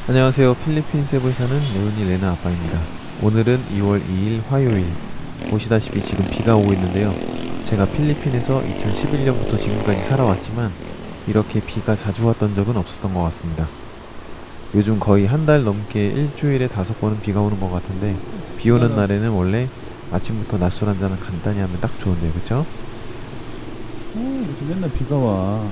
안녕하세요. 필리핀 세부에 사는 레오니 레나 아빠입니다. 오늘은 2월 2일 화요일. 보시다시피 지금 비가 오고 있는데요. 제가 필리핀에서 2011년부터 지금까지 살아왔지만 이렇게 비가 자주 왔던 적은 없었던 것 같습니다. 요즘 거의 한 달 넘게 일주일에 5번은 비가 오는 것 같은데, 비 오는 날에는 원래 아침부터 낮술 한잔은 간단히 하면 딱 좋은데요, 그쵸? 이렇게 맨날 비가 와.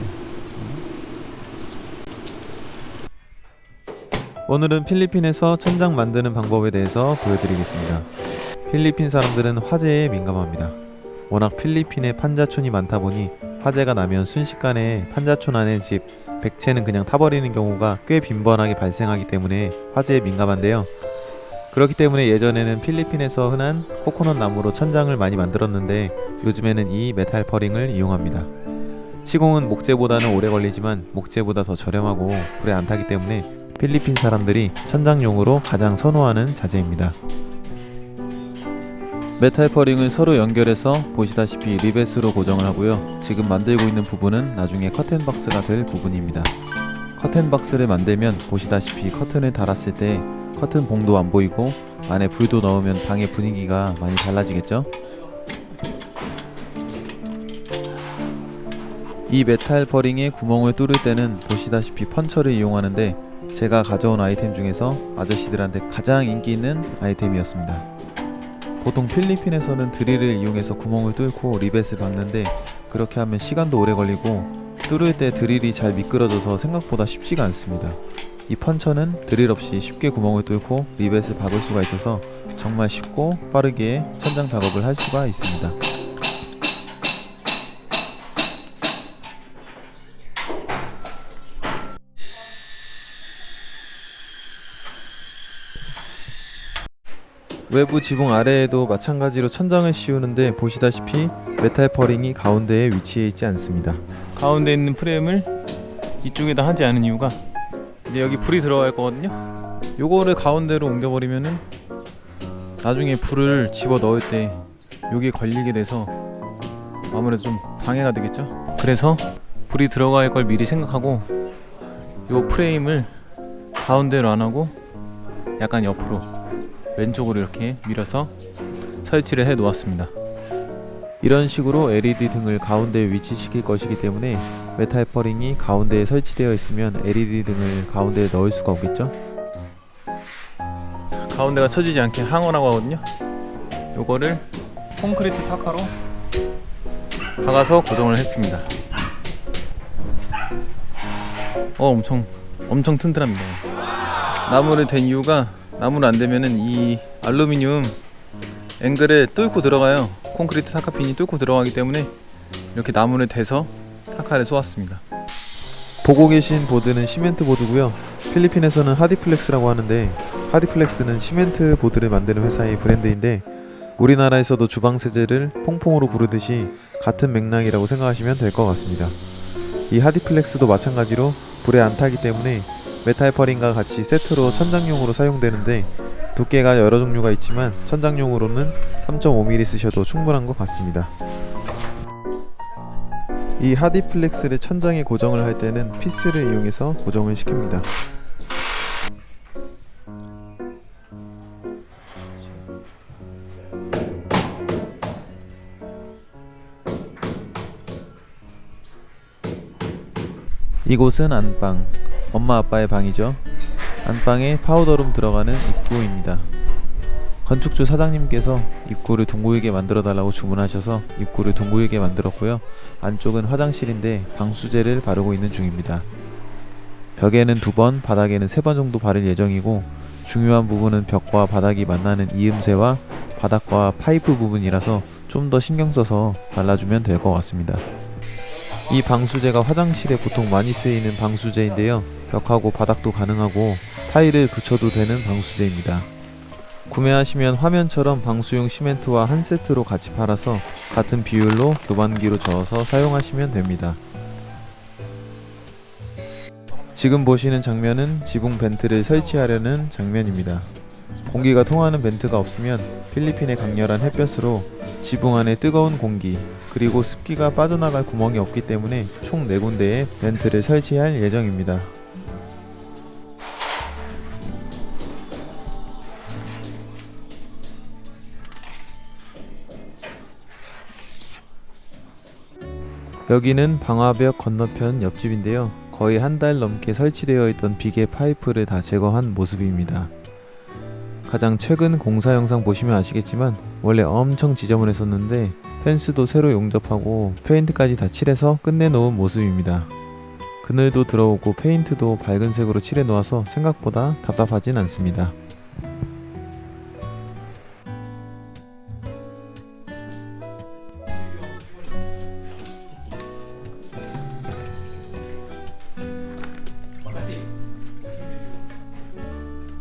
오늘은 필리핀에서 천장 만드는 방법에 대해서 보여드리겠습니다. 필리핀 사람들은 화재에 민감합니다. 워낙 필리핀에 판자촌이 많다 보니 화재가 나면 순식간에 판자촌 안에 집 100채는 그냥 타버리는 경우가 꽤 빈번하게 발생하기 때문에 화재에 민감한데요. 그렇기 때문에 예전에는 필리핀에서 흔한 코코넛 나무로 천장을 많이 만들었는데 요즘에는 이 메탈 퍼링을 이용합니다. 시공은 목재보다는 오래 걸리지만 목재보다 더 저렴하고 불에 안 타기 때문에 필리핀 사람들이 천장용으로 가장 선호하는 자재입니다. 메탈 퍼링을 서로 연결해서 보시다시피 리벳으로 고정을 하고요. 지금 만들고 있는 부분은 나중에 커튼박스가 될 부분입니다. 커튼박스를 만들면 보시다시피 커튼을 달았을 때 커튼 봉도 안 보이고 안에 불도 넣으면 방의 분위기가 많이 달라지겠죠? 이 메탈 퍼링에 구멍을 뚫을 때는 보시다시피 펀처를 이용하는데 제가 가져온 아이템 중에서 아저씨들한테 가장 인기 있는 아이템이었습니다. 보통 필리핀에서는 드릴을 이용해서 구멍을 뚫고 리벳을 박는데 그렇게 하면 시간도 오래 걸리고 뚫을 때 드릴이 잘 미끄러져서 생각보다 쉽지가 않습니다. 이 펀처는 드릴 없이 쉽게 구멍을 뚫고 리벳을 박을 수가 있어서 정말 쉽고 빠르게 천장 작업을 할 수가 있습니다. 외부 지붕 아래에도 마찬가지로 천장을 씌우는데 보시다시피 메탈 퍼링이 가운데에 위치해 있지 않습니다. 가운데 있는 프레임을 이쪽에다 하지 않은 이유가 이제 여기 불이 들어갈 거거든요. 요거를 가운데로 옮겨버리면은 나중에 불을 집어 넣을 때 여기에 걸리게 돼서 아무래도 좀 방해가 되겠죠. 그래서 불이 들어갈 걸 미리 생각하고 요 프레임을 가운데로 안 하고 약간 옆으로 왼쪽으로 이렇게 밀어서 설치를 해 놓았습니다. 이런 식으로 LED 등을 가운데에 위치시킬 것이기 때문에 메탈 퍼링이 가운데에 설치되어 있으면 LED 등을 가운데에 넣을 수가 없겠죠? 가운데가 처지지 않게 항어라고 하거든요. 요거를 콘크리트 타카로 박아서 고정을 했습니다. 엄청 튼튼합니다. 나무를 댄 이유가 나무를 안 대면은 이 알루미늄 앵글에 뚫고 들어가요. 콘크리트 타카핀이 뚫고 들어가기 때문에 이렇게 나무를 대서 타카를 쏘았습니다. 보고 계신 보드는 시멘트 보드고요. 필리핀에서는 하디플렉스라고 하는데 하디플렉스는 시멘트 보드를 만드는 회사의 브랜드인데 우리나라에서도 주방세제를 퐁퐁으로 부르듯이 같은 맥락이라고 생각하시면 될 것 같습니다. 이 하디플렉스도 마찬가지로 불에 안 타기 때문에 메탈 퍼링과 같이 세트로 천장용으로 사용되는데 두께가 여러 종류가 있지만 천장용으로는 3.5mm 쓰셔도 충분한 것 같습니다. 이 하디플렉스를 천장에 고정을 할 때는 피스를 이용해서 고정을 시킵니다. 이곳은 안방, 엄마 아빠의 방이죠. 안방에 파우더룸 들어가는 입구입니다. 건축주 사장님께서 입구를 둥글게 만들어 달라고 주문하셔서 입구를 둥글게 만들었고요. 안쪽은 화장실인데 방수제를 바르고 있는 중입니다. 벽에는 2번, 바닥에는 3번 정도 바를 예정이고 중요한 부분은 벽과 바닥이 만나는 이음새와 바닥과 파이프 부분이라서 좀 더 신경 써서 발라주면 될 것 같습니다. 이 방수제가 화장실에 보통 많이 쓰이는 방수제인데요. 벽하고 바닥도 가능하고 타일을 붙여도 되는 방수제입니다. 구매하시면 화면처럼 방수용 시멘트와 한 세트로 같이 팔아서 같은 비율로 교반기로 저어서 사용하시면 됩니다. 지금 보시는 장면은 지붕 벤트를 설치하려는 장면입니다. 공기가 통하는 벤트가 없으면 필리핀의 강렬한 햇볕으로 지붕 안에 뜨거운 공기 그리고 습기가 빠져나갈 구멍이 없기 때문에 총 4군데에 벤트를 설치할 예정입니다. 여기는 방화벽 건너편 옆집인데요. 거의 한 달 넘게 설치되어 있던 비계 파이프를 다 제거한 모습입니다. 가장 최근 공사 영상 보시면 아시겠지만 원래 엄청 지저분했었는데 펜스도 새로 용접하고 페인트까지 다 칠해서 끝내놓은 모습입니다. 그늘도 들어오고 페인트도 밝은 색으로 칠해 놓아서 생각보다 답답하진 않습니다. Makasih.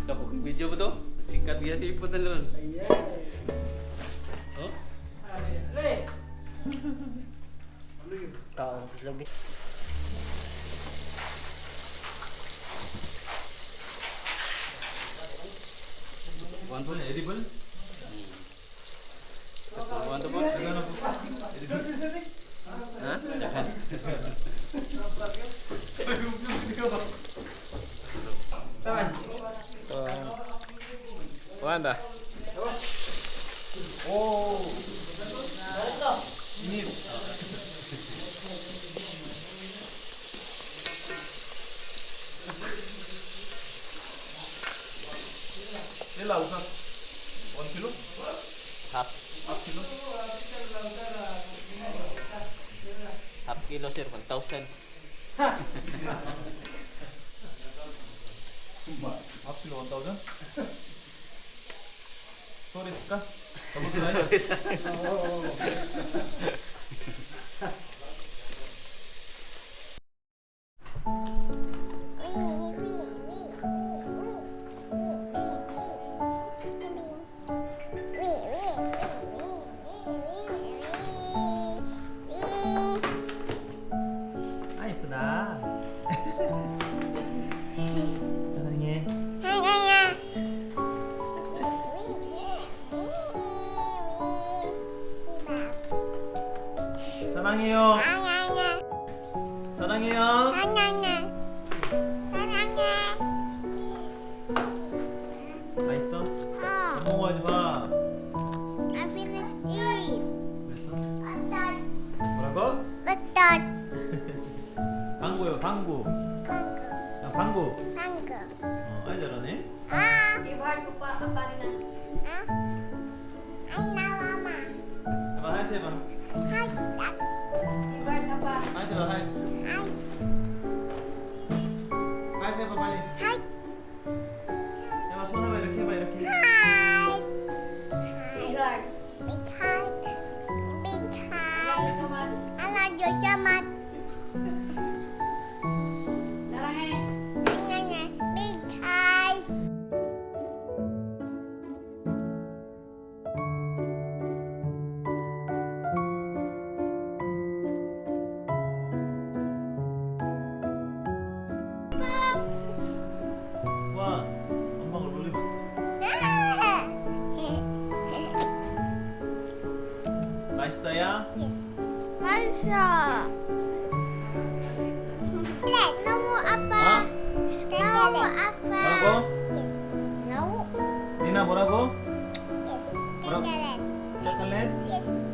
Dapat video betul? Singkat biar iput dan Oh? Tahu lebih. One phone edible? One to one? Hah? Jangan. One dah. 셀라 우선 1kg? Half. Half kilo sir, 1,000. 앞뒤로 1000? 소리 쓸까? 저부터 나이스. 아 예쁘다. 사랑해. 사랑해요. 사랑해요. 맛있어? 밥 먹어야지 밥. 그래서 뭐라고? 방구요 방구. 야, 방구. 아이 잘하네. 해봐 하이트 해봐. 하이트 해봐 하이트. 하이트 해봐 빨리. 해봐 손 해봐 이렇게 해봐 이렇게. 와 엄마가 롤리. 맛있어요? 뭐라고? 니나 뭐라고? 뭐라고? 초콜릿?